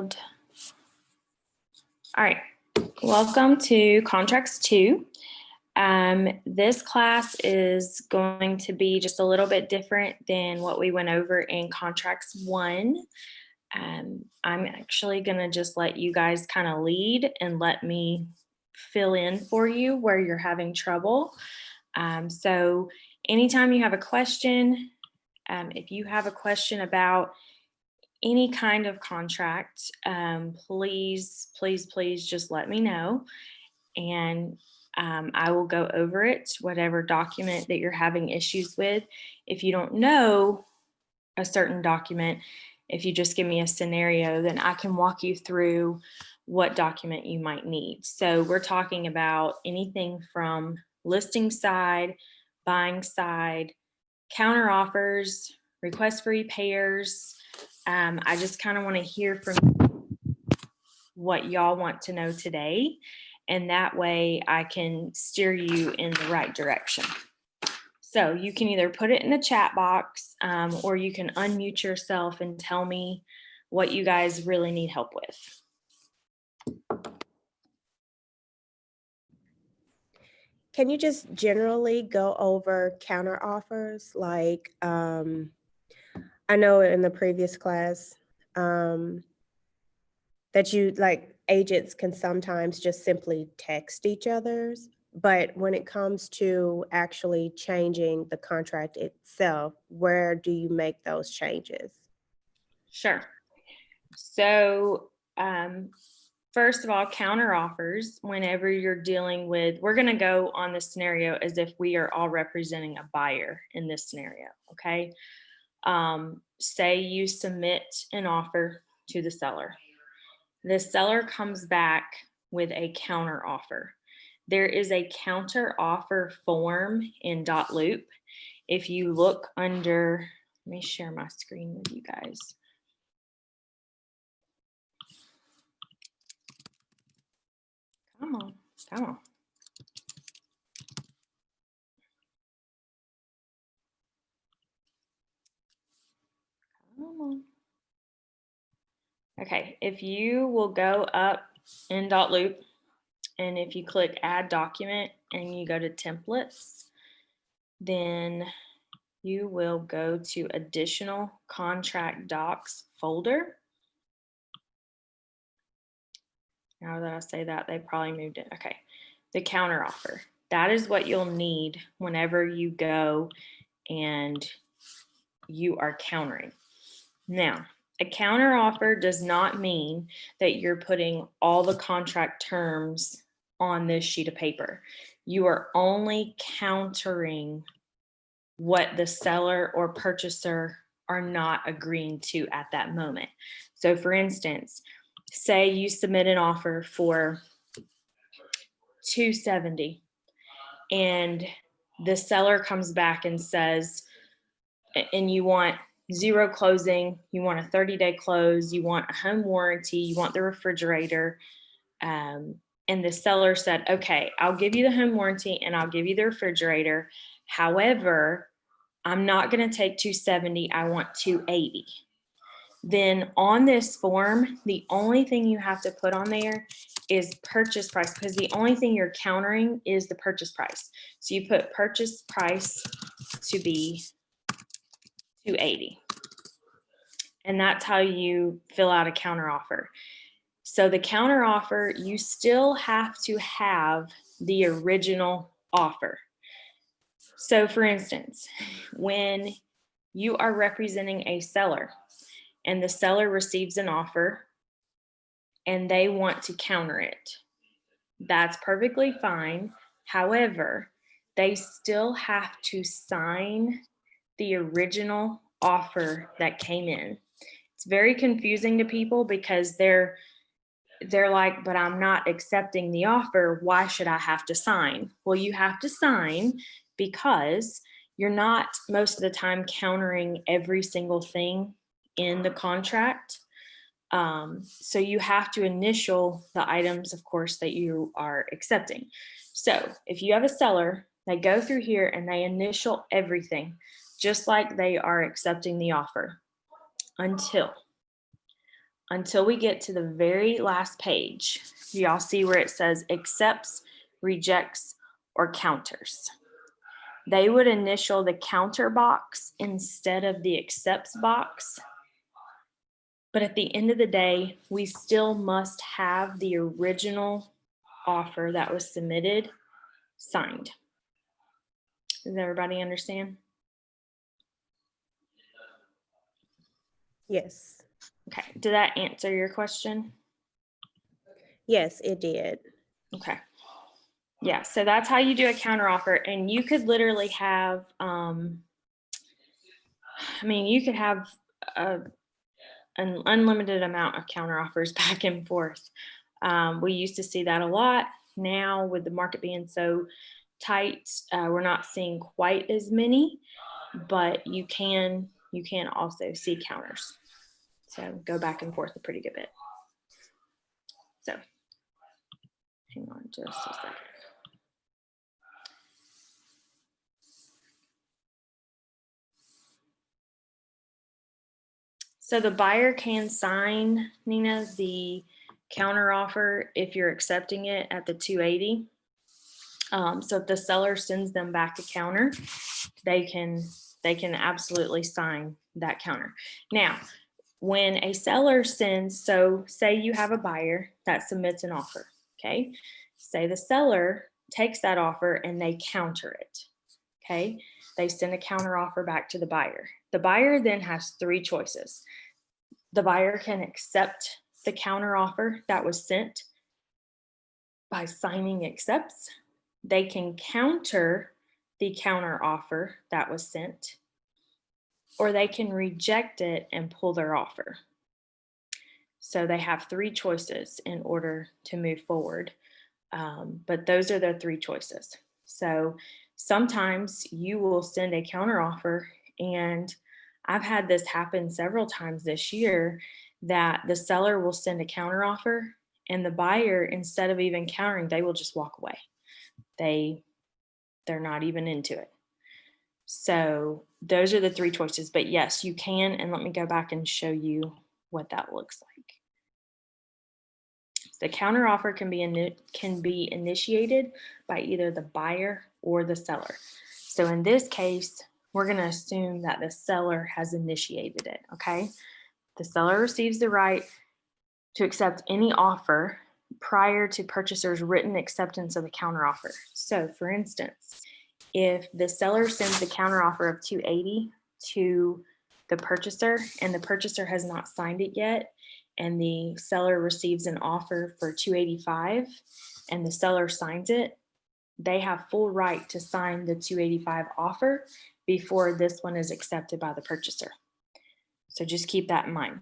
loud. All right, welcome to Contracts 2. This class is going to be just a little bit different than what we went over in Contracts 1. I'm actually going to just let you guys kind of lead and let me fill in for you where you're having trouble. So anytime you have a question, if you have a question about any kind of contract, please just let me know, and I will go over it, whatever document that you're having issues with. If you don't know a certain document, if you just give me a scenario, then I can walk you through what document you might need. So we're talking about anything from listing side, buying side, counter offers, requests for repairs. I just kind of want to hear from what y'all want to know today, and that way I can steer you in the right direction. So you can either put it in the chat box or you can unmute yourself and tell me what you guys really need help with. Can you just generally go over counter offers? Like, I know in the previous class that you like agents can sometimes just simply text each other's, but when it comes to actually changing the contract itself, where do you make those changes? Sure. So first of all, counter offers, whenever you're dealing with, we're going to go on the scenario as if we are all representing a buyer in this scenario, okay? Say you submit an offer to the seller. The seller comes back with a counter offer. There is a counter offer form in .loop. If you look under, let me share my screen with you guys. Come on, come on. Come on. Okay, if you will go up in .loop, and if you click add document and you go to templates, then you will go to additional contract docs folder. Now that I say that, they probably moved it. Okay, the counter offer. That is what you'll need whenever you go and you are countering. Now, a counter offer does not mean that you're putting all the contract terms on this sheet of paper. You are only countering what the seller or purchaser are not agreeing to at that moment. So for instance, say you submit an offer for $270 and the seller comes back and says, and you want 0 closing, you want a 30-day close, you want a home warranty, you want the refrigerator, and the seller said, okay, I'll give you the home warranty and I'll give you the refrigerator. However, I'm not going to take $270, I want $280. Then on this form, the only thing you have to put on there is purchase price, because the only thing you're countering is the purchase price. So you put purchase price to be $280. And that's how you fill out a counter offer. So the counter offer, you still have to have the original offer. So for instance, when you are representing a seller and the seller receives an offer and they want to counter it, that's perfectly fine. However, they still have to sign the original offer that came in. It's very confusing to people because they're like, but I'm not accepting the offer. Why should I have to sign? Well, you have to sign because you're not most of the time countering every single thing in the contract. So you have to initial the items, of course, that you are accepting. So if you have a seller, they go through here and they initial everything, just like they are accepting the offer until until we get to the very last page. Do y'all see where it says accepts, rejects, or counters? They would initial the counter box instead of the accepts box. But at the end of the day, we still must have the original offer that was submitted signed. Does everybody understand? Yes. Okay, did that answer your question? Yes, it did. Okay. Yeah, so that's how you do a counter offer. And you could literally have, you could have an unlimited amount of counter offers back and forth. We used to see that a lot. Now with the market being so tight, we're not seeing quite as many, but you can also see counters. So go back and forth a pretty good bit. So hang on just a second. So the buyer can sign, Nina, the counter offer if you're accepting it at the 280. So if the seller sends them back a counter, they can absolutely sign that counter. Now, when a seller sends, so say you have a buyer that submits an offer, okay? Say the seller takes that offer and they counter it, okay? They send a counter offer back to the buyer. The buyer then has three choices. The buyer can accept the counter offer that was sent by signing accepts. They can counter the counter offer that was sent, or they can reject it and pull their offer. So they have three choices in order to move forward. But those are the three choices. So sometimes you will send a counter offer, and I've had this happen several times this year, that the seller will send a counter offer and the buyer, instead of even countering, they will just walk away. They're not even into it. So those are the three choices. But yes, you can, and let me go back and show you what that looks like. The counter offer can be initiated by either the buyer or the seller. So in this case, we're going to assume that the seller has initiated it, okay? The seller receives the right to accept any offer prior to purchaser's written acceptance of the counteroffer. So for instance, if the seller sends the counteroffer of 280 to the purchaser and the purchaser has not signed it yet, and the seller receives an offer for 285 and the seller signs it, they have full right to sign the 285 offer before this one is accepted by the purchaser. So just keep that in mind.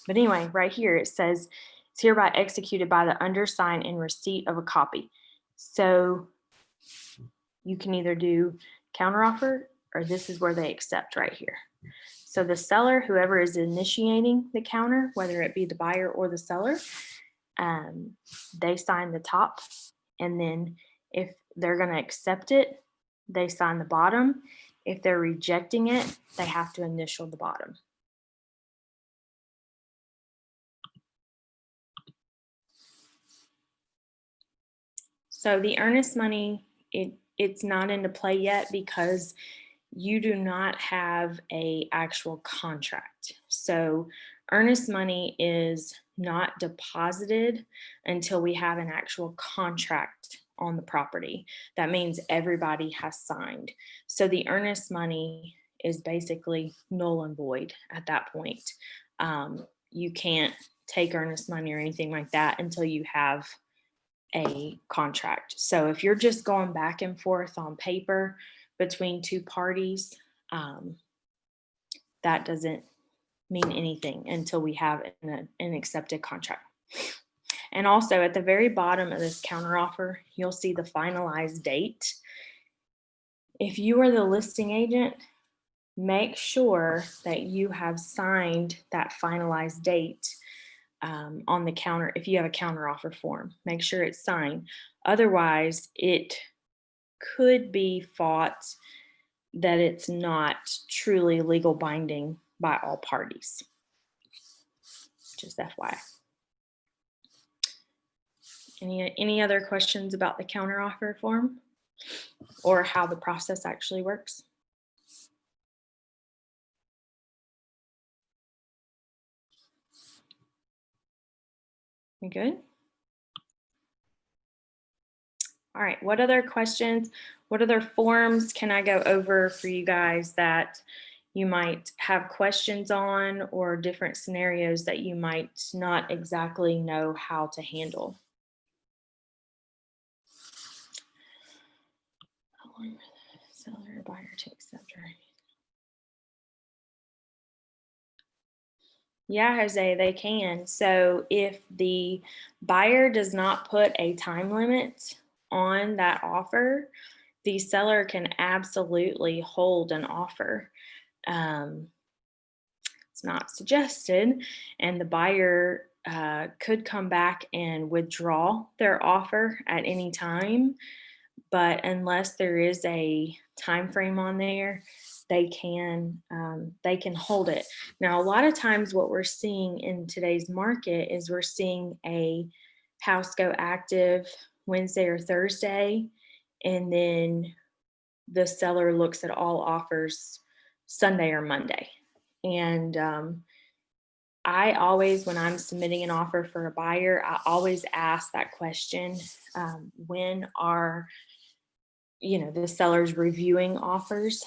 But anyway, right here it says it's hereby executed by the undersigned in receipt of a copy. So you can either do counteroffer, or this is where they accept right here. So the seller, whoever is initiating the counter, whether it be the buyer or the seller, they sign the top, and then if they're going to accept it, they sign the bottom. If they're rejecting it, they have to initial the bottom. So the earnest money, it's not into play yet because you do not have a actual contract. So earnest money is not deposited until we have an actual contract on the property. That means everybody has signed. So the earnest money is basically null and void at that point. You can't take earnest money or anything like that until you have a contract. So if you're just going back and forth on paper between two parties, that doesn't mean anything until we have an accepted contract. And also at the very bottom of this counteroffer, you'll see the finalized date. If you are the listing agent, make sure that you have signed that finalized date on the counter. If you have a counteroffer form, make sure it's signed. Otherwise, it could be thought that it's not truly legal binding by all parties. just FYI. Any other questions about the counteroffer form or how the process actually works? You good? All right, what other questions, what other forms can I go over for you guys that you might have questions on, or different scenarios that you might not exactly know how to handle? How long will the seller or buyer to accept her? Yeah, Jose, they can. So if the buyer does not put a time limit on that offer, the seller can absolutely hold an offer. It's not suggested, and the buyer could come back and withdraw their offer at any time. But unless there is a time frame on there, they can hold it. Now, a lot of times what we're seeing in today's market is we're seeing a house go active Wednesday or Thursday, and then the seller looks at all offers Sunday or Monday. And I always, when I'm submitting an offer for a buyer, I always ask that question, when are the seller's reviewing offers?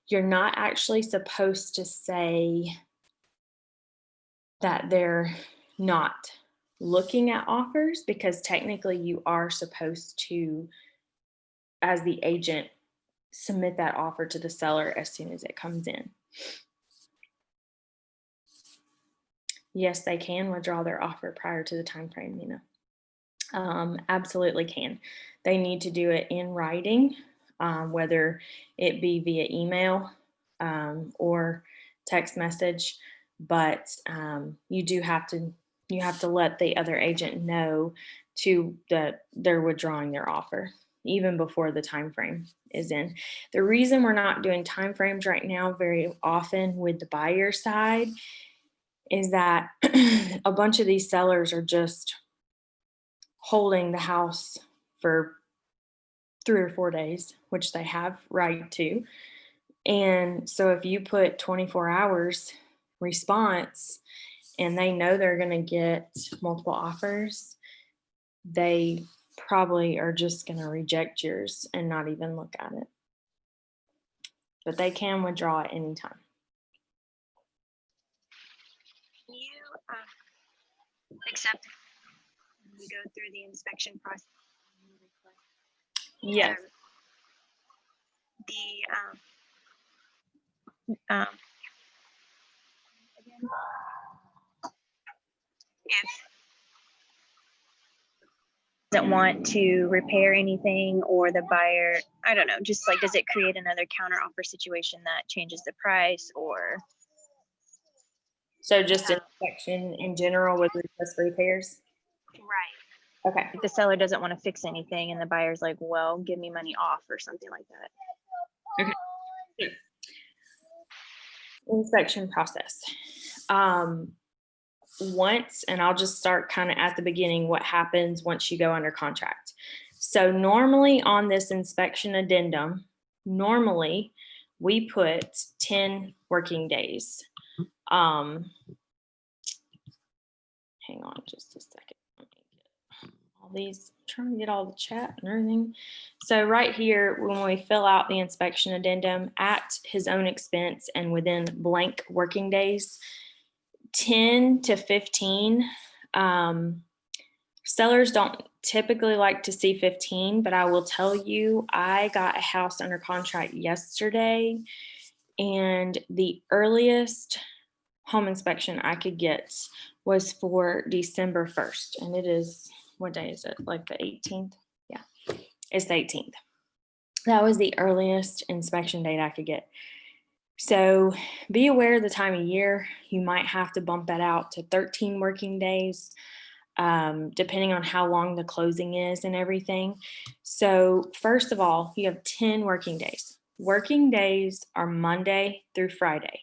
You're not actually supposed to say that they're not looking at offers, because technically you are supposed to, as the agent, submit that offer to the seller as soon as it comes in. Yes, they can withdraw their offer prior to the time frame, absolutely can. They need to do it in writing, whether it be via email or text message, but you have to let the other agent know that they're withdrawing their offer even before the time frame is in. The reason we're not doing time frames right now very often with the buyer side is that a bunch of these sellers are just holding the house for 3 or 4 days, which they have right to. And so if you put 24 hours response and they know they're going to get multiple offers, they probably are just going to reject yours and not even look at it. But they can withdraw at any time. You accept when we go through the inspection process? Yes. If doesn't want to repair anything, or the buyer, I don't know, just like, does it create another counter offer situation that changes the price? Or So just inspection in general with request for repairs? right, Okay. if the seller doesn't want to fix anything and the buyer's like, well, give me money off or something like that. Okay. Inspection process. Once, and I'll just start kind of at the beginning, what happens once you go under contract. So normally on this inspection addendum, normally we put 10 working days. Hang on just a second. Let me get all these, I'm trying to get all the chat and everything. So right here, when we fill out the inspection addendum at his own expense and within blank working days, 10 to 15. Sellers don't typically like to see 15, but I will tell you, I got a house under contract yesterday, and the earliest home inspection I could get was for December 1st. And it is, what day is it? Like the 18th? Yeah, it's the 18th. That was the earliest inspection date I could get. So be aware of the time of year. You might have to bump that out to 13 working days, depending on how long the closing is and everything. So first of all, you have 10 working days. Working days are Monday through Friday,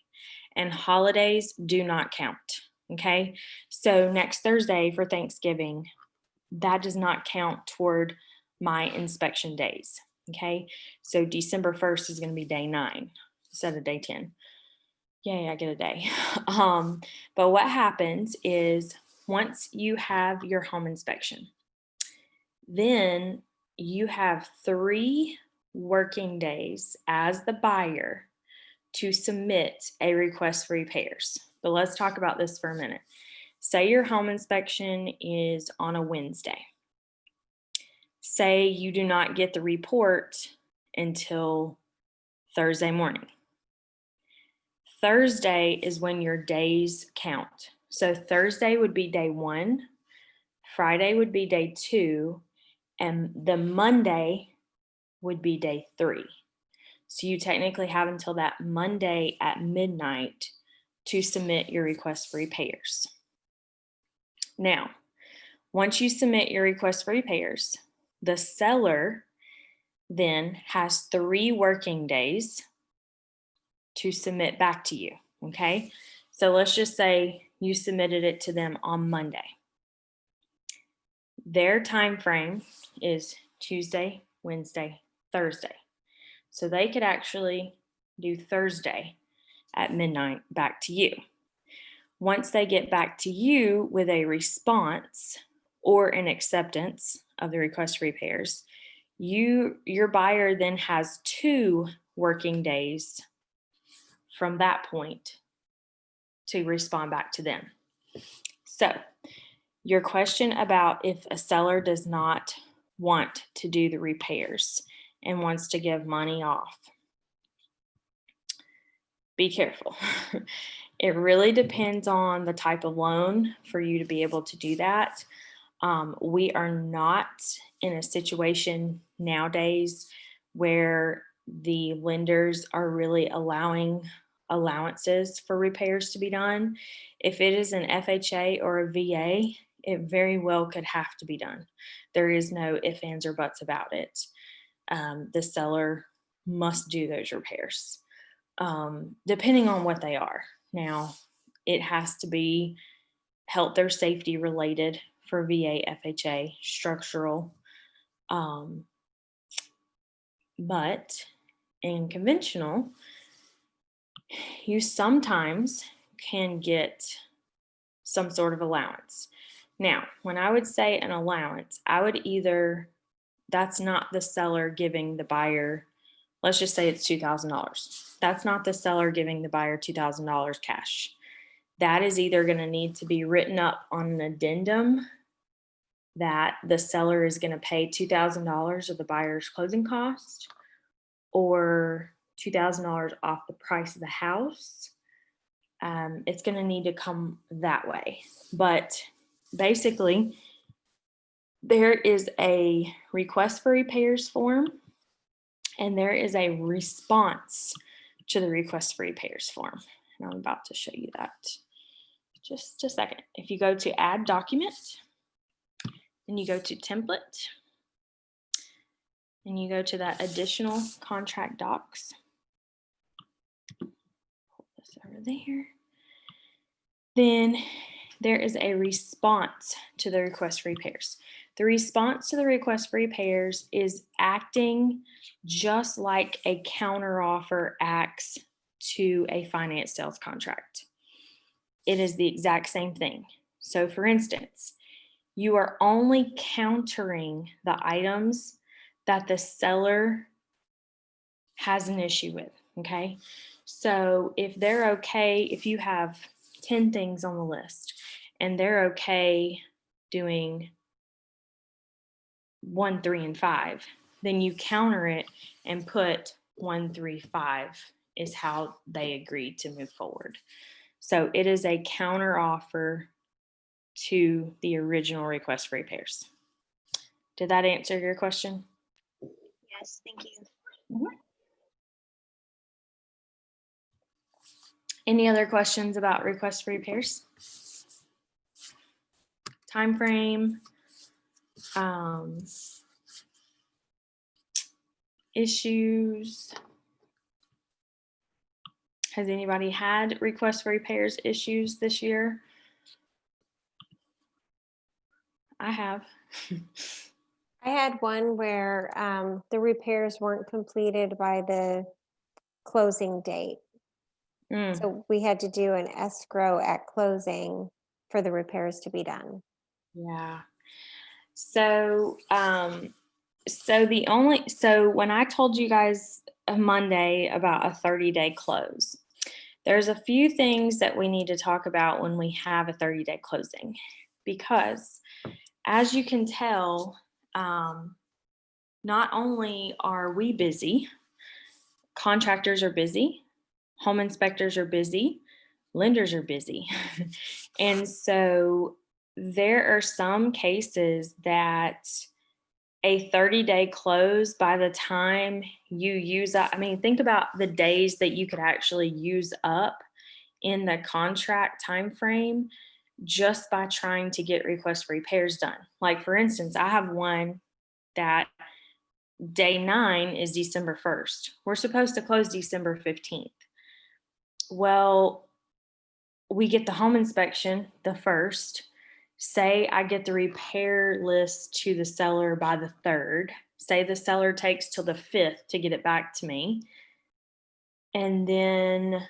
and holidays do not count. Okay, so next Thursday for Thanksgiving, that does not count toward my inspection days. Okay, so December 1st is going to be day 9 instead of day 10. Yay, I get a day. But what happens is once you have your home inspection, then you have 3 working days as the buyer to submit a request for repairs. But let's talk about this for a minute. Say your home inspection is on a Wednesday. Say you do not get the report until Thursday morning. Thursday is when your days count. So Thursday would be day 1, Friday would be day 2, and the Monday would be day 3. So you technically have until that Monday at midnight to submit your request for repairs. Now, once you submit your request for repairs, the seller then has 3 working days to submit back to you, okay? So let's just say you submitted it to them on Monday. Their time frame is Tuesday, Wednesday, Thursday. So they could actually do Thursday at midnight back to you. Once they get back to you with a response or an acceptance of the request for repairs, your buyer then has 2 working days from that point to respond back to them. So your question about if a seller does not want to do the repairs and wants to give money off, be careful. It really depends on the type of loan for you to be able to do that. We are not in a situation nowadays where the lenders are really allowing allowances for repairs to be done. If it is an FHA or a VA, it very well could have to be done. There is no ifs, ands, or buts about it. The seller must do those repairs, depending on what they are. Now, it has to be health or safety related for VA, FHA, structural. But in conventional, you sometimes can get some sort of allowance. Now, when I would say an allowance, I would either, that's not the seller giving the buyer, let's just say it's $2,000. That's not the seller giving the buyer $2,000 cash. That is either going to need to be written up on an addendum that the seller is going to pay $2,000 of the buyer's closing cost, or $2,000 off the price of the house. It's going to need to come that way. But basically, there is a request for repairs form, and there is a response to the request for repairs form. And I'm about to show you that. Just a second. If you go to add document, and you go to template, and you go to that additional contract docs, pull this over there, then there is a response to the request for repairs. The response to the request for repairs is acting just like a counteroffer acts to a finance sales contract. It is the exact same thing. So for instance, you are only countering the items that the seller has an issue with, okay? So if they're okay, if you have 10 things on the list and they're okay doing 1, 3, and 5, then you counter it and put 1, 3, 5 is how they agreed to move forward. So it is a counter offer to the original request for repairs. Did that answer your question? Yes, thank you. Any other questions about request for repairs? Time frame, issues. Has anybody had request for repairs issues this year? I have. I had one where the repairs weren't completed by the closing date. Mm, So we had to do an escrow at closing for the repairs to be done. yeah. So, so when I told you guys Monday about a 30-day close, there's a few things that we need to talk about when we have a 30-day closing, because as you can tell, not only are we busy, contractors are busy, home inspectors are busy, lenders are busy. And so there are some cases that a 30-day close, by the time you use up, I mean, think about the days that you could actually use up in the contract time frame just by trying to get request for repairs done. Like, for instance, I have one that day 9 is December 1st. We're supposed to close December 15th. Well, we get the home inspection the 1st. Say I get the repair list to the seller by the 3rd. Say the seller takes till the 5th to get it back to me. And then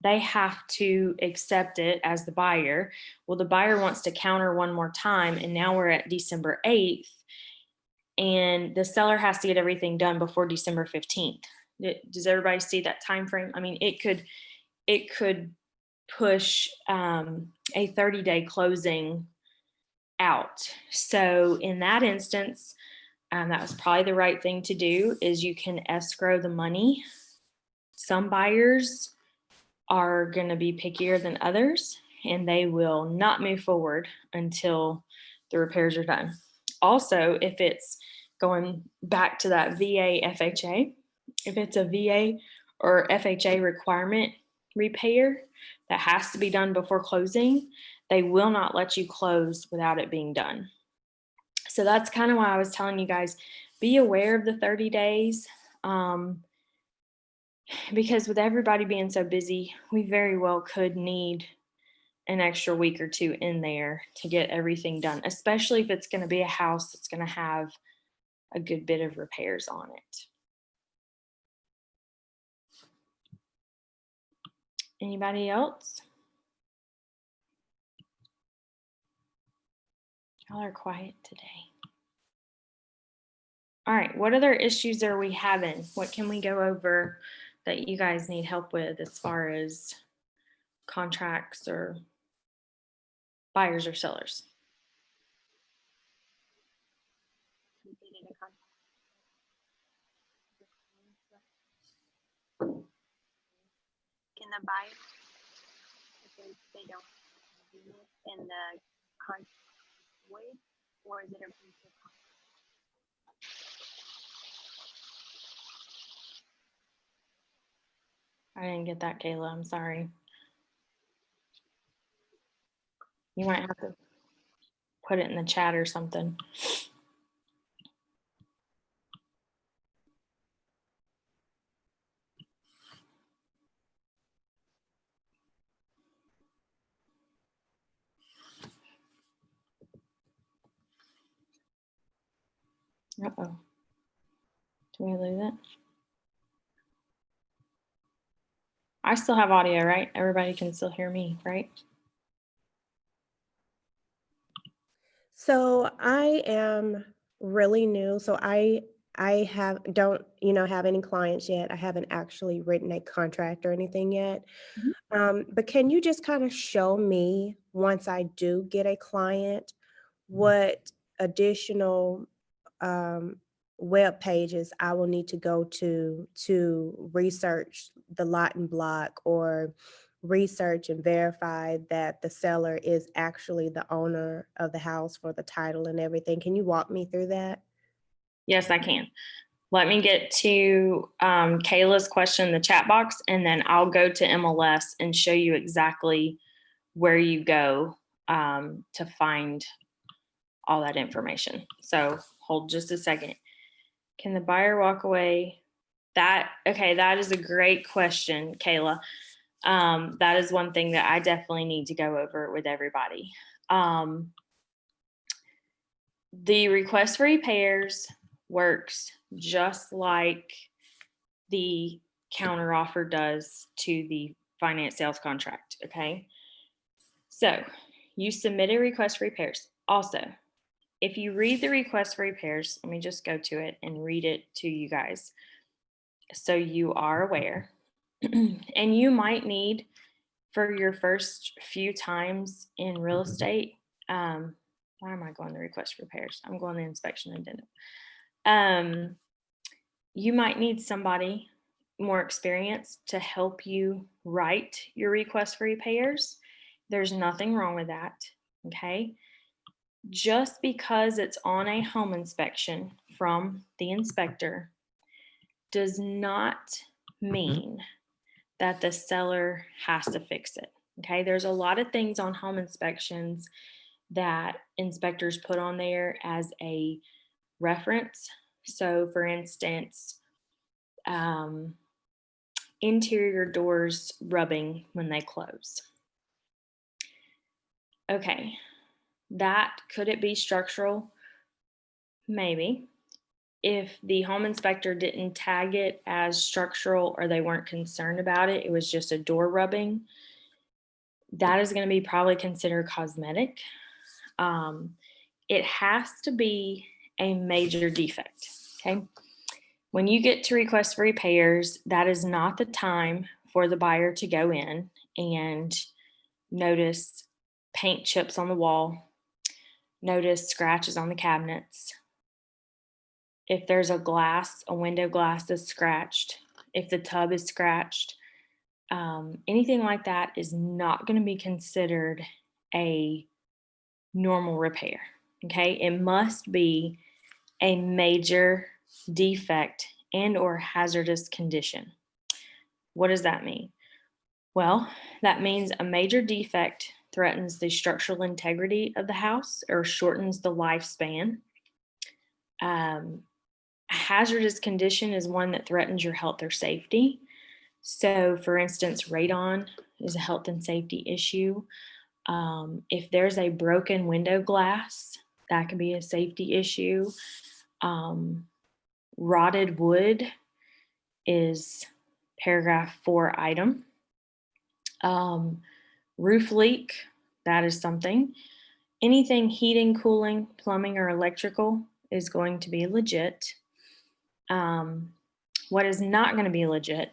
they have to accept it as the buyer. Well, the buyer wants to counter one more time, and now we're at December 8th, and the seller has to get everything done before December 15th. Does everybody see that time frame? I mean, it could push a 30-day closing out. So in that instance, that was probably the right thing to do, is you can escrow the money. Some buyers are going to be pickier than others, and they will not move forward until the repairs are done. Also, if it's going back to that VA FHA, if it's a VA or FHA requirement repair that has to be done before closing, they will not let you close without it being done. So that's kind of why I was telling you guys, be aware of the 30 days. Because with everybody being so busy, we very well could need an extra week or two in there to get everything done, especially if it's going to be a house that's going to have a good bit of repairs on it. Anybody else? Y'all are quiet today. All right, what other issues are we having? What can we go over that you guys need help with as far as contracts or buyers or sellers? Can the buyer, if they don't do it in the contract void, or is it a breach of contract? I didn't get that, Kayla. I'm sorry. You might have to put it in the chat or something. Uh-oh. Did we lose it? I still have audio, right? Everybody can still hear me, right? So I am really new. So I don't have any clients yet. I haven't actually written a contract or anything yet. But can you just kind of show me, once I do get a client, what additional web pages I will need to go to research the lot and block, or research and verify that the seller is actually the owner of the house for the title and everything? Can you walk me through that? Yes, I can. Let me get to Kayla's question in the chat box, and then I'll go to MLS and show you exactly where you go to find all that information. So hold just a second. Can the buyer walk away? That is a great question, Kayla. That is one thing that I definitely need to go over with everybody. The request for repairs works just like the counter offer does to the finance sales contract, okay? So you submit a request for repairs. Also, if you read the request for repairs, let me just go to it and read it to you guys so you are aware. And you might need, for your first few times in real estate, why am I going to request for repairs? I'm going to inspection and addendum. You might need somebody more experienced to help you write your request for repairs. There's nothing wrong with that, okay? Just because it's on a home inspection from the inspector does not mean that the seller has to fix it, okay? There's a lot of things on home inspections that inspectors put on there as a reference. So for instance, interior doors rubbing when they close. Okay, could it be structural? Maybe. If the home inspector didn't tag it as structural or they weren't concerned about it, it was just a door rubbing, that is going to be probably considered cosmetic. It has to be a major defect, okay? When you get to request for repairs, that is not the time for the buyer to go in and notice paint chips on the wall, notice scratches on the cabinets. If there's a window glass that's scratched, if the tub is scratched, anything like that is not going to be considered a normal repair, okay? It must be a major defect and or hazardous condition. What does that mean? Well, that means a major defect threatens the structural integrity of the house or shortens the lifespan. A hazardous condition is one that threatens your health or safety. So, for instance, radon is a health and safety issue. If there's a broken window glass, that can be a safety issue. Rotted wood is paragraph 4 item. Roof leak, that is something. Anything heating, cooling, plumbing, or electrical is going to be legit. What is not going to be legit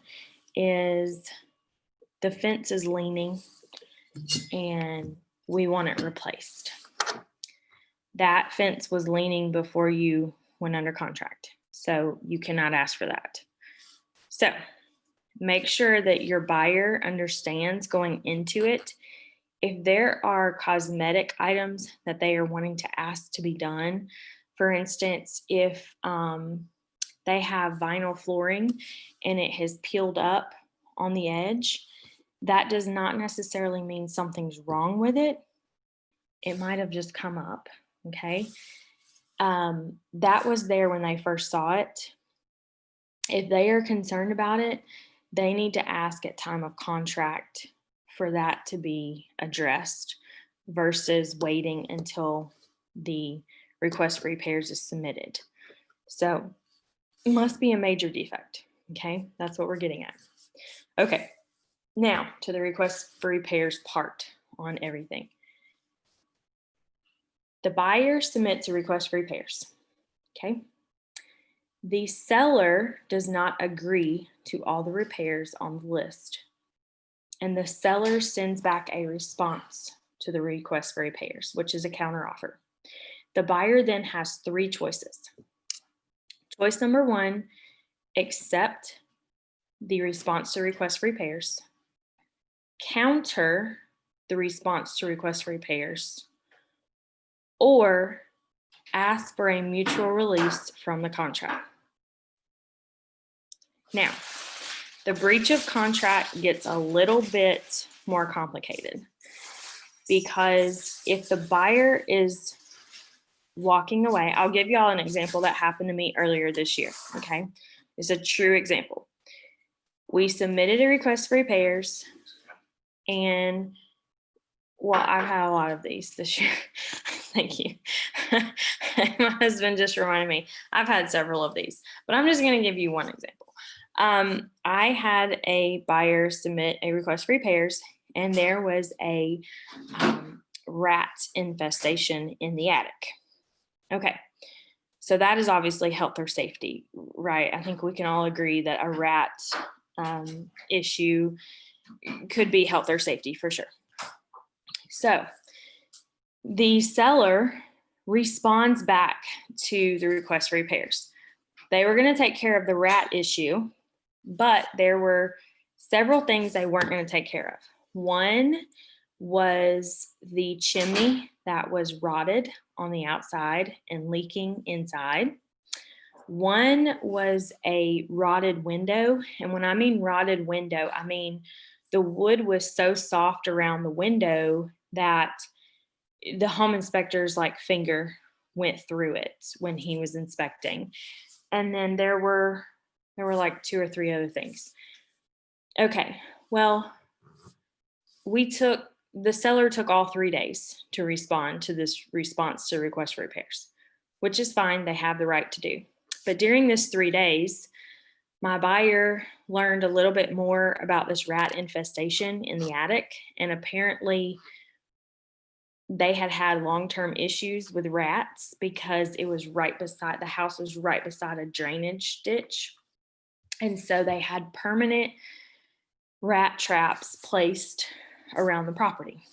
is the fence is leaning and we want it replaced. That fence was leaning before you went under contract, so you cannot ask for that. So make sure that your buyer understands going into it. If there are cosmetic items that they are wanting to ask to be done, for instance, if they have vinyl flooring and it has peeled up on the edge, that does not necessarily mean something's wrong with it. It might have just come up, okay? That was there when they first saw it. If they are concerned about it, they need to ask at time of contract for that to be addressed versus waiting until the request for repairs is submitted. So it must be a major defect, okay? That's what we're getting at. Okay, now to the request for repairs part on everything. The buyer submits a request for repairs, okay? The seller does not agree to all the repairs on the list, and the seller sends back a response to the request for repairs, which is a counteroffer. The buyer then has 3 choices. Choice number 1, accept the response to request for repairs, counter the response to request for repairs, or ask for a mutual release from the contract. Now, the breach of contract gets a little bit more complicated because if the buyer is walking away, I'll give y'all an example that happened to me earlier this year, okay? It's a true example. We submitted a request for repairs and, well, I've had a lot of these this year. Thank you. My husband just reminded me, I've had several of these, but I'm just going to give you one example. I had a buyer submit a request for repairs, and there was a rat infestation in the attic. Okay. So that is obviously health or safety, right? I think we can all agree that a rat issue could be health or safety for sure. So the seller responds back to the request for repairs. They were going to take care of the rat issue, but there were several things they weren't going to take care of. One was the chimney that was rotted on the outside and leaking inside. One was a rotted window. And when I mean rotted window, I mean the wood was so soft around the window that the home inspector's like finger went through it when he was inspecting. And then there were like 2 or 3 other things. Okay, well, the seller took all 3 days to respond to this response to request for repairs, which is fine. They have the right to do. But during this 3 days, my buyer learned a little bit more about this rat infestation in the attic. And apparently they had long-term issues with rats because it was the house was right beside a drainage ditch. And so they had permanent rat traps placed around the property.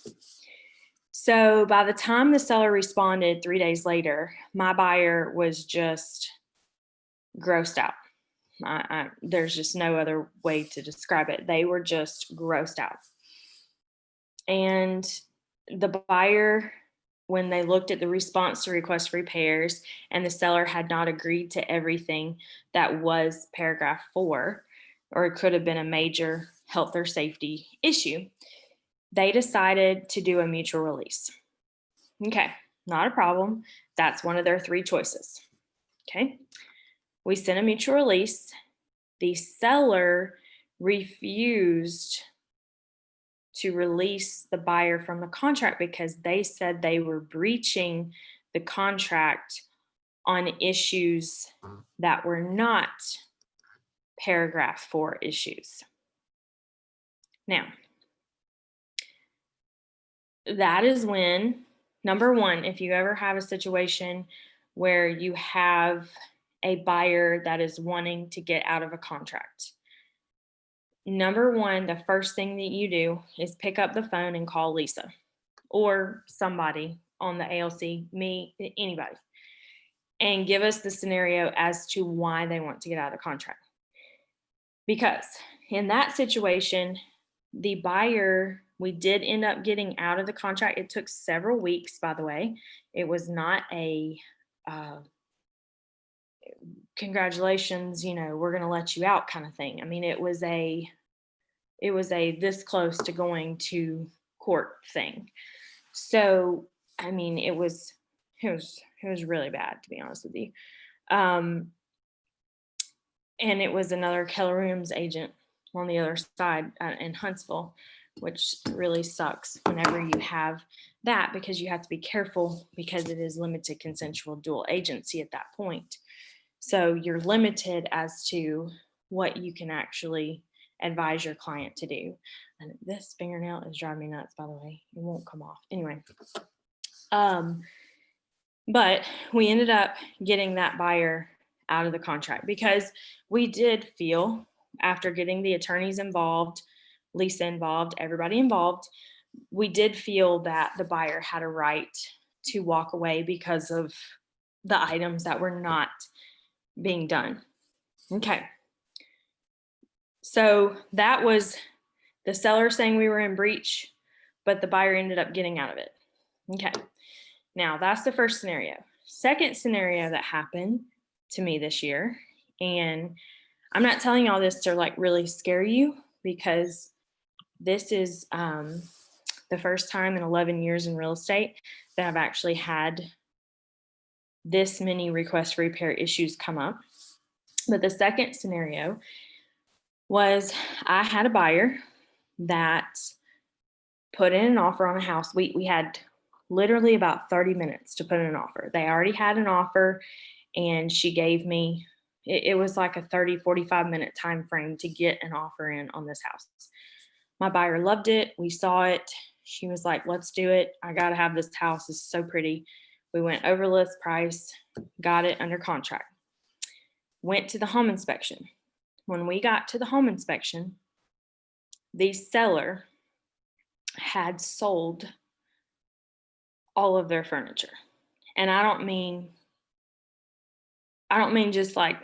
So by the time the seller responded 3 days later, my buyer was just grossed out. There's just no other way to describe it. They were just grossed out. And the buyer, when they looked at the response to request for repairs and the seller had not agreed to everything that was paragraph 4, or it could have been a major health or safety issue, they decided to do a mutual release. Okay, not a problem. That's one of their 3 choices. Okay, we sent a mutual release. The seller refused to release the buyer from the contract because they said they were breaching the contract on issues that were not paragraph 4 issues. Now, that is when, number one, if you ever have a situation where you have a buyer that is wanting to get out of a contract, number one, the first thing that you do is pick up the phone and call Lisa or somebody on the ALC, me, anybody, and give us the scenario as to why they want to get out of the contract. Because in that situation, the buyer, we did end up getting out of the contract. It took several weeks, by the way. It was not a congratulations, we're going to let you out kind of thing. I mean, it was a this close to going to court thing. So, I mean, it was really bad, to be honest with you. And it was another Keller Williams agent on the other side in Huntsville, which really sucks whenever you have that, because you have to be careful because it is limited consensual dual agency at that point. So you're limited as to what you can actually advise your client to do. And this fingernail is driving me nuts, by the way. It won't come off. Anyway. But we ended up getting that buyer out of the contract because we did feel, after getting the attorneys involved, Lisa involved, everybody involved, we did feel that the buyer had a right to walk away because of the items that were not being done. Okay. So that was the seller saying we were in breach, but the buyer ended up getting out of it. Okay. Now that's the first scenario. Second scenario that happened to me this year, and I'm not telling y'all this to like really scare you, because this is the first time in 11 years in real estate that I've actually had this many requests for repair issues come up. But the second scenario was I had a buyer that put in an offer on a house. We had literally about 30 minutes to put in an offer. They already had an offer, and she gave me, it was like a 30, 45-minute time frame to get an offer in on this house. My buyer loved it. We saw it. She was like, let's do it. I got to have this house. It's so pretty. We went over list price, got it under contract. Went to the home inspection. When we got to the home inspection, the seller had sold all of their furniture. And I don't mean just like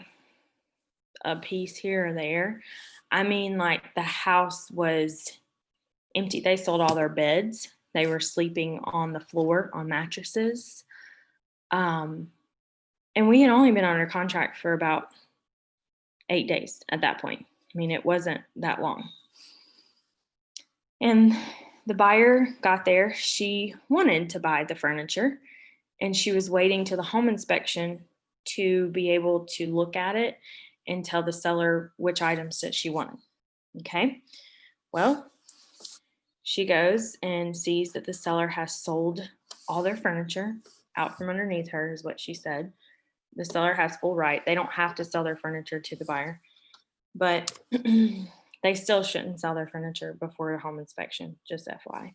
a piece here or there. I mean, like, the house was empty. They sold all their beds. They were sleeping on the floor on mattresses. And we had only been under contract for about 8 days at that point. I mean, it wasn't that long. And the buyer got there. She wanted to buy the furniture, and she was waiting to the home inspection to be able to look at it and tell the seller which items that she wanted. Okay. Well, she goes and sees that the seller has sold all their furniture out from underneath her, is what she said. The seller has full right. They don't have to sell their furniture to the buyer, but they still shouldn't sell their furniture before a home inspection, just FYI.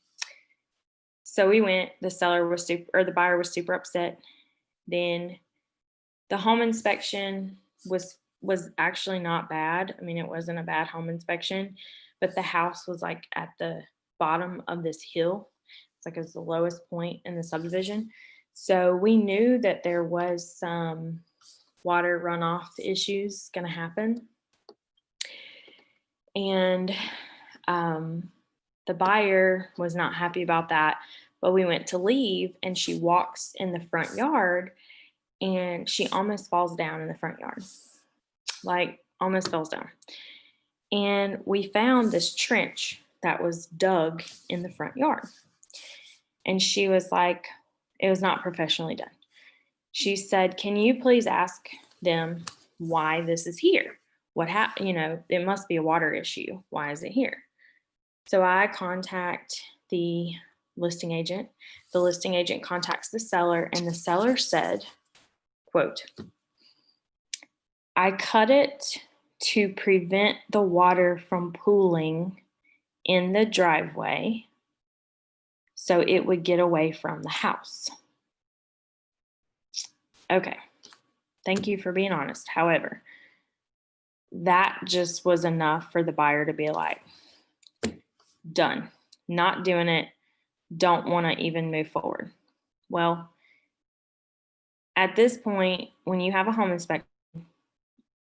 So we went, the buyer was super upset. Then the home inspection was actually not bad. I mean, it wasn't a bad home inspection, but the house was like at the bottom of this hill. It's like it's the lowest point in the subdivision. So we knew that there was some water runoff issues going to happen. And the buyer was not happy about that, but we went to leave, and she walks in the front yard, and she almost falls down in the front yard, like almost falls down. And we found this trench that was dug in the front yard. And she was like, it was not professionally done. She said, can you please ask them why this is here? What happened? You know, it must be a water issue. Why is it here? So I contact the listing agent. The listing agent contacts the seller, and the seller said, quote, I cut it to prevent the water from pooling in the driveway so it would get away from the house. Okay, thank you for being honest. However, that just was enough for the buyer to be like, done, not doing it, don't want to even move forward. Well, at this point, when you have a home inspection,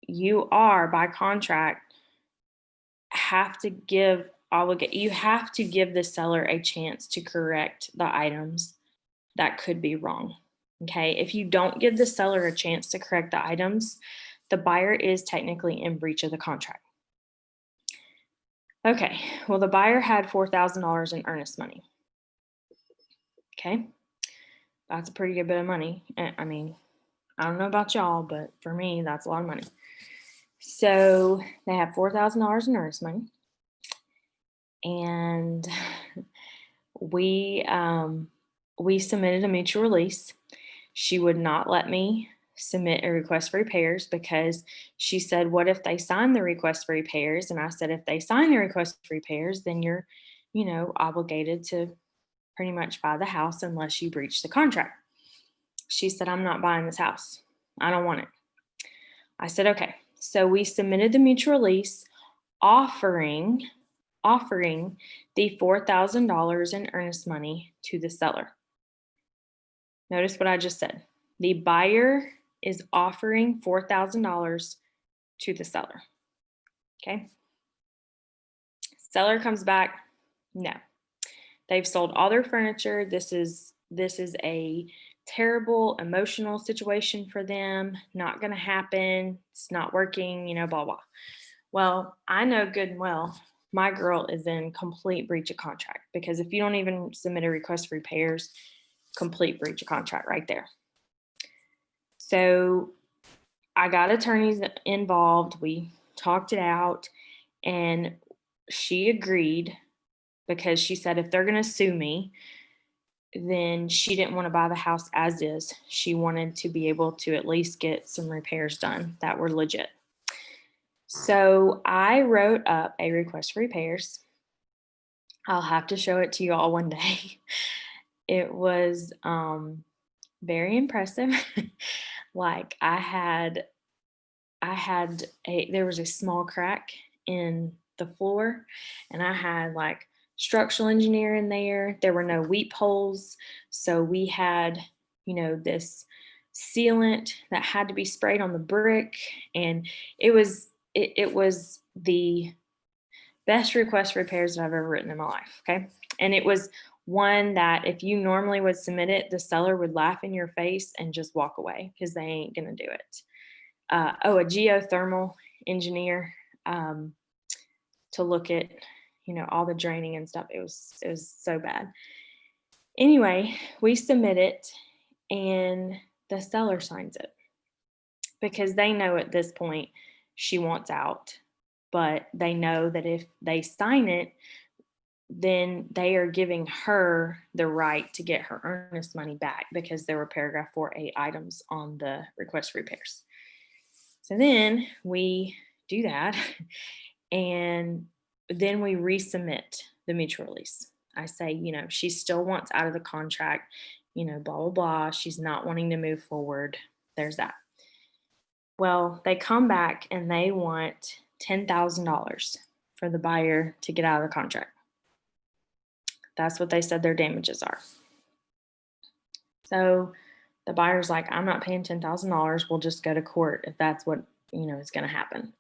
you are by contract you have to give the seller a chance to correct the items that could be wrong. Okay, if you don't give the seller a chance to correct the items, the buyer is technically in breach of the contract. Okay, well, the buyer had $4,000 in earnest money. Okay, that's a pretty good bit of money. I mean, I don't know about y'all, but for me, that's a lot of money. So they have $4,000 in earnest money. And we submitted a mutual release. She would not let me submit a request for repairs because she said, what if they sign the request for repairs? And I said, if they sign the request for repairs, then you're, obligated to pretty much buy the house unless you breach the contract. She said, I'm not buying this house. I don't want it. I said, okay. So we submitted the mutual release offering the $4,000 in earnest money to the seller. Notice what I just said. The buyer is offering $4,000 to the seller. Okay. Seller comes back. No, they've sold all their furniture. This is a terrible emotional situation for them. Not going to happen. It's not working, blah, blah. Well, I know good and well my girl is in complete breach of contract, because if you don't even submit a request for repairs, complete breach of contract right there. So I got attorneys involved. We talked it out, and she agreed, because she said, if they're going to sue me, then she didn't want to buy the house as is. She wanted to be able to at least get some repairs done that were legit. So I wrote up a request for repairs. I'll have to show it to you all one day. It was very impressive. Like there was a small crack in the floor, and I had like structural engineer in there. There were no weep holes. So we had, this sealant that had to be sprayed on the brick. And it was the best request for repairs that I've ever written in my life. Okay. And it was one that if you normally would submit it, the seller would laugh in your face and just walk away because they ain't going to do it. A geothermal engineer to look at, all the draining and stuff. It was so bad. Anyway, we submit it and the seller signs it because they know at this point she wants out, but they know that if they sign it, then they are giving her the right to get her earnest money back because there were paragraph 4A items on the request for repairs. So then we do that, and then we resubmit the mutual release. I say, she still wants out of the contract, blah, blah, blah. She's not wanting to move forward. There's that. Well, they come back and they want $10,000 for the buyer to get out of the contract. That's what they said their damages are. So the buyer's like, I'm not paying $10,000. We'll just go to court if that's what, is going to happen.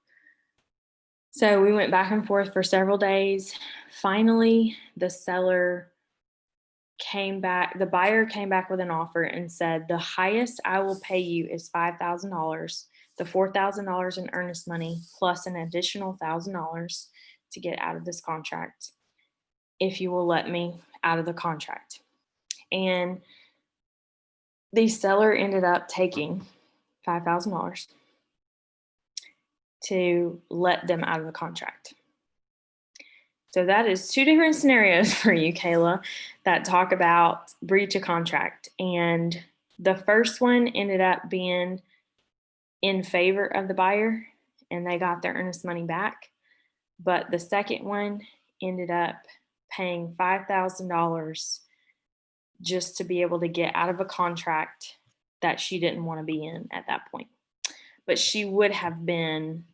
So we went back and forth for several days. Finally, the seller came back. The buyer came back with an offer and said, the highest I will pay you is $5,000, the $4,000 in earnest money, plus an additional $1,000 to get out of this contract, if you will let me out of the contract. And the seller ended up taking $5,000 to let them out of the contract. So that is two different scenarios for you, Kayla, that talk about breach of contract. And the first one ended up being in favor of the buyer and they got their earnest money back. But the second one ended up paying $5,000 just to be able to get out of a contract that she didn't want to be in at that point. But she would have been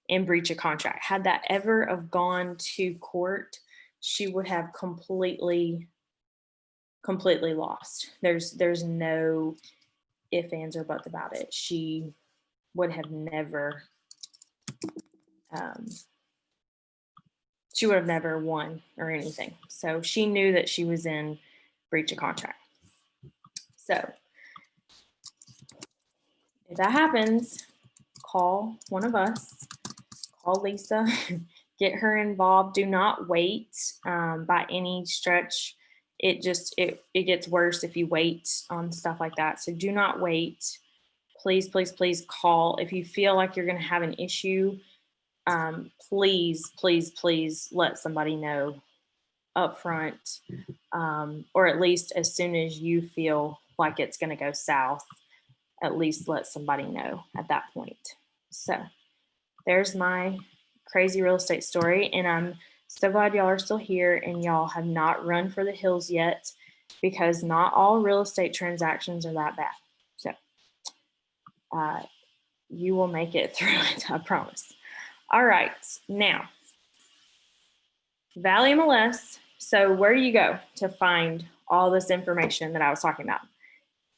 in breach of contract. Had that ever have gone to court, she would have completely lost. There's no ifs, ands, or buts about it. She would have never won or anything. So she knew that she was in breach of contract. So if that happens, call one of us, call Lisa, get her involved. Do not wait by any stretch. It gets worse if you wait on stuff like that. So do not wait. Please, please, please call. If you feel like you're going to have an issue, please, please, please let somebody know up front, or at least as soon as you feel like it's going to go south, at least let somebody know at that point. So there's my crazy real estate story. And I'm so glad y'all are still here and y'all have not run for the hills yet, because not all real estate transactions are that bad. So you will make it through it, I promise. All right, now, Valley MLS. So where do you go to find all this information that I was talking about?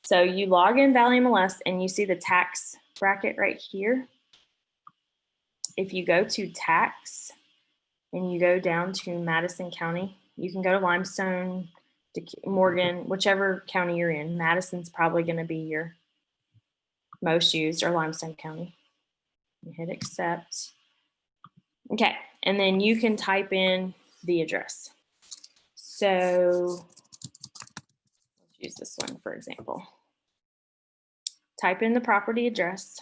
So you log in Valley MLS and you see the tax bracket right here. If you go to tax and you go down to Madison County, you can go to Limestone, Morgan, whichever county you're in. Madison's probably going to be your most used, or Limestone County. You hit accept. Okay, and then you can type in the address. So let's use this one for example. Type in the property address.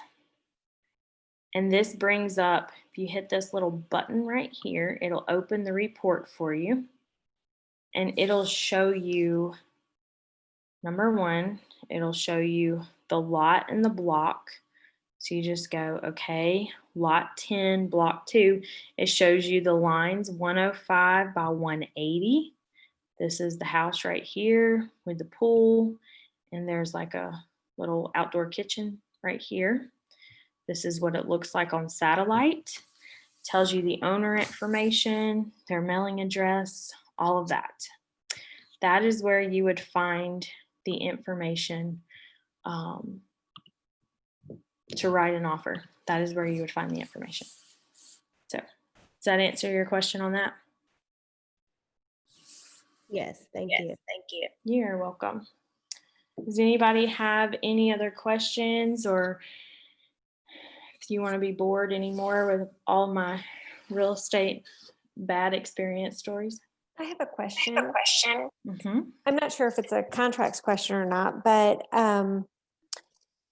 And this brings up, if you hit this little button right here, it'll open the report for you. And it'll show you number one, it'll show you the lot and the block. So you just go, okay, lot 10, block 2. It shows you the lines 105 by 180. This is the house right here with the pool, and there's like a little outdoor kitchen right here. This is what it looks like on satellite. Tells you the owner information, their mailing address, all of that. That is where you would find the information to write an offer. That is where you would find the information. So, does that answer your question on that? Yes, thank you. Thank you. You're welcome. Does anybody have any other questions, or if you want to be bored anymore with all my real estate bad experience stories? I have a question. Mm-hmm. I'm not sure if it's a contracts question or not, but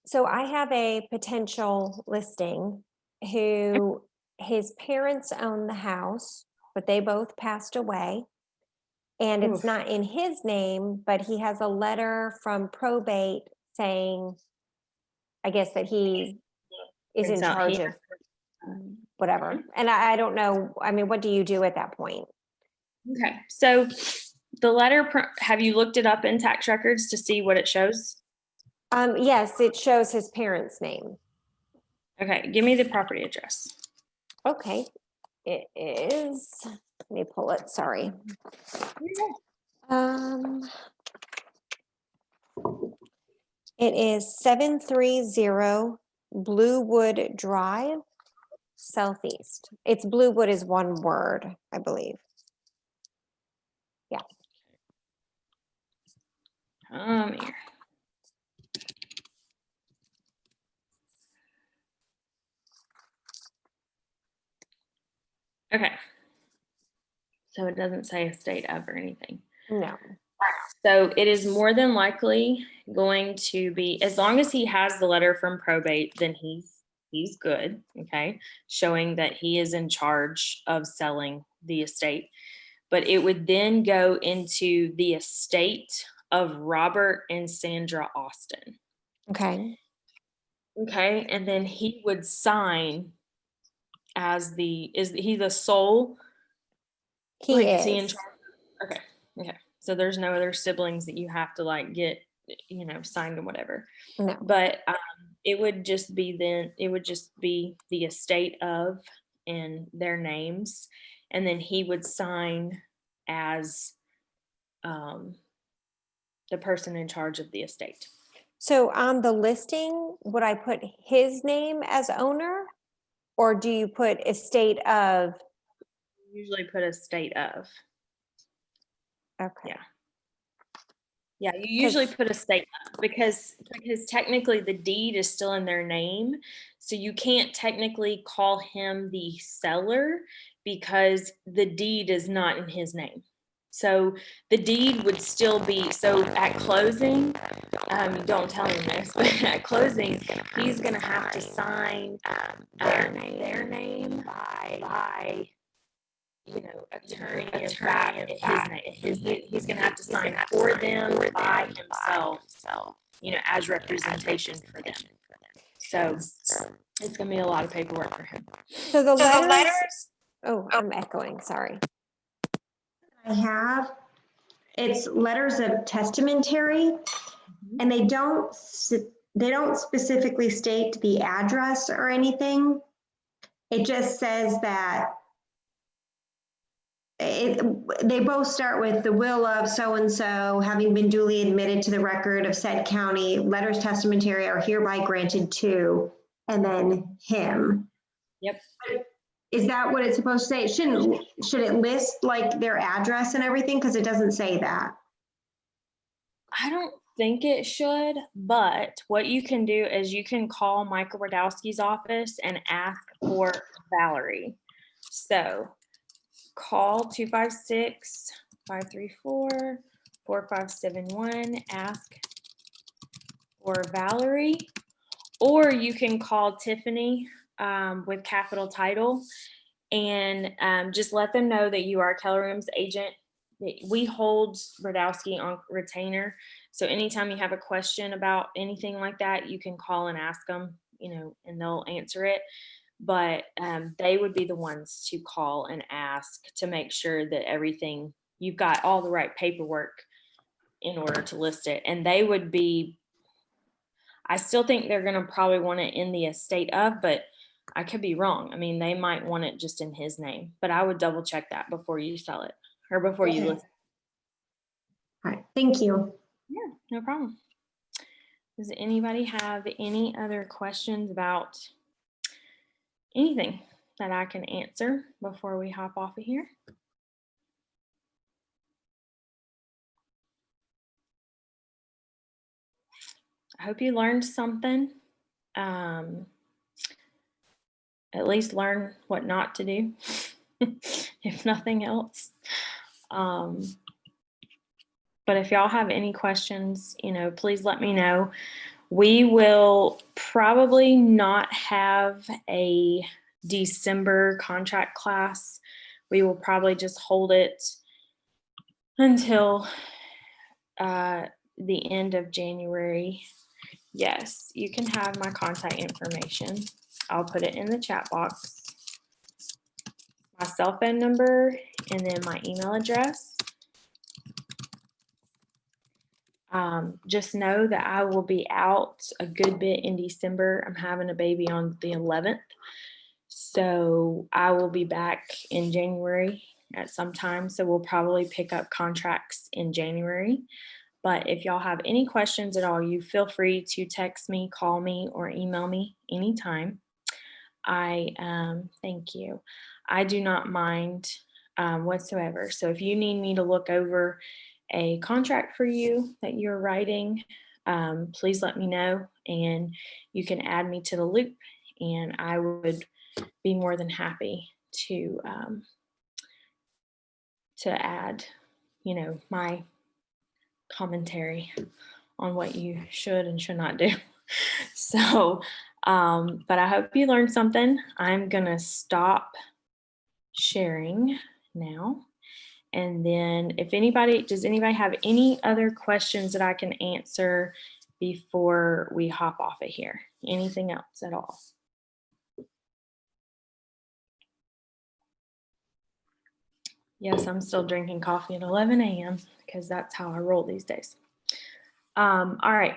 so I have a potential listing who his parents own the house, but they both passed away. And it's Oof. not in his name, but he has a letter from probate saying, I guess, that he is in Turns out charge he- of whatever. And I don't know, I mean, what do you do at that point? Okay, so the letter, have you looked it up in tax records to see what it shows? Yes, it shows his parents' name. Okay, give me the property address. Okay, it is, let me pull it, sorry. It is 730 Bluewood Drive, Southeast. It's Bluewood is one word, I believe. Here. Okay. So it doesn't say a state of or anything. No. So it is more than likely going to be, as long as he has the letter from probate, then he's good, okay? Showing that he is in charge of selling the estate. But it would then go into the estate of Robert and Sandra Austin. Okay. Okay, and then he would sign as is he the sole? He Like, is. he in charge? Okay, okay. So there's no other siblings that you have to like get, signed and whatever. No. But it would just be the estate of and their names, and then he would sign as the person in charge of the estate. So on the listing, would I put his name as owner? Or do you put estate of? Usually put estate of. Okay. Yeah, you usually put estate of because technically the deed is still in their name. So you can't technically call him the seller because the deed is not in his name. So the deed would still be, so at closing, don't tell him this, but at closing, he's gonna have to sign their name by attorney in fact, his name. He's gonna have to sign for them by himself, as representation for them. So it's gonna be a lot of paperwork for him. So the letters. Oh, I'm echoing, sorry. I have, it's letters of testamentary, and they don't specifically state the address or anything. It just says that they both start with the will of so-and-so having been duly admitted to the record of said county, letters testamentary are hereby granted to, and then him. Yep. Is that what it's supposed to say? Should it list like their address and everything? Because it doesn't say that. I don't think it should, but what you can do is you can call Michael Radowski's office and ask for Valerie. So call 256-534-4571, ask for Valerie, or you can call Tiffany with Capital Title and just let them know that you are Keller Williams agent. We hold Radowski on retainer, So anytime you have a question about anything like that, you can call and ask them, and they'll answer it. But they would be the ones to call and ask to make sure that you've got all the right paperwork in order to list it. And they would be, I still think they're going to probably want it in the estate of, but I could be wrong. I mean, they might want it just in his name, but I would double check that before you sell it or before you Okay. list. All right, thank you. Yeah, no problem. Does anybody have any other questions about anything that I can answer before we hop off of here? I hope you learned something. At least learn what not to do, if nothing else. But if y'all have any questions, please let me know. We will probably not have a December contract class. We will probably just hold it until the end of January. Yes, you can have my contact information. I'll put it in the chat box. My cell phone number and then my email address. Just know that I will be out a good bit in December. I'm having a baby on the 11th. So I will be back in January at some time. So we'll probably pick up contracts in January. But if y'all have any questions at all, you feel free to text me, call me, or email me anytime. Thank you. I do not mind whatsoever. So if you need me to look over a contract for you that you're writing, please let me know and you can add me to the loop and I would be more than happy to add, my commentary on what you should and should not do. So, but I hope you learned something. I'm gonna stop sharing now. And then does anybody have any other questions that I can answer before we hop off of here? Anything else at all? Yes, I'm still drinking coffee at 11 a.m. because that's how I roll these days. All right.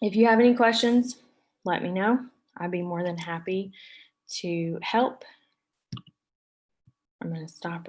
If you have any questions, let me know. I'd be more than happy to help. I'm going to stop